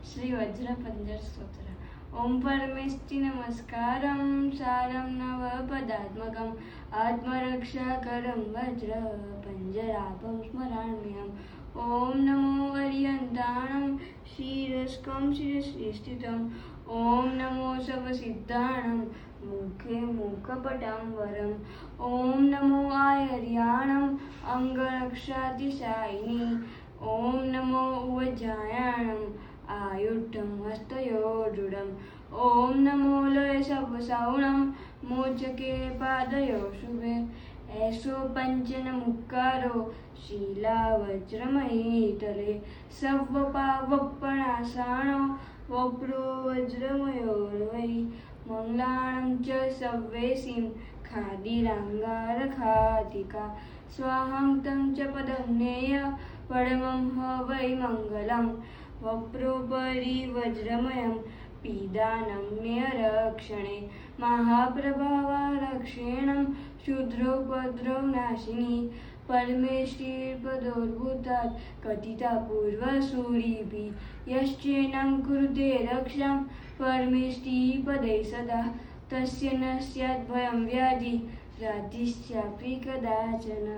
श्री वज्रपंजर स्तोत्र। ओम परमेष्टि नमस्कारं सारं नवपदात्मकम् आत्मरक्षाकरं वज्र पंजराभं स्मराम्यहम्। ओम नमो अर्यन्ताणं शीरस्कं शिरस्थितम्। ओम नमो सर्वसिद्धाणं मुखे मुखपटाम्बरम्। ओम नमो आयर्याणं अंगरक्षातिशायिनी। ओम नमो उवजायाणं आयुष्टं हस्तयोर्दृढम्। ओम नमो लय सर्वसावणं मोचके पादयो शुभे। ऐसो पंचन मुक्कारो शीला वज्रमयीतले सर्वपावपणासाणो वप्रो वज्रमयोर्वै। मंगलाणं च सव्येसिं खादिराङ्गारखातिका स्वाहं तं च पदं नेय परमं ह वै मङ्गलम्। वप्रोपरि वज्रमयं पीदानम्यरक्षणे महाप्रभावारक्षेणं शूद्रोपद्रवनाशिनी। परमेष्टिपदोद्भूतात् कथिता पूर्वसूरिभिः यश्चैनं कुरुते रक्षां परमेष्टिपदे सदा तस्य न स्यात् भयं व्याधि रातिश्चापि कदाचन।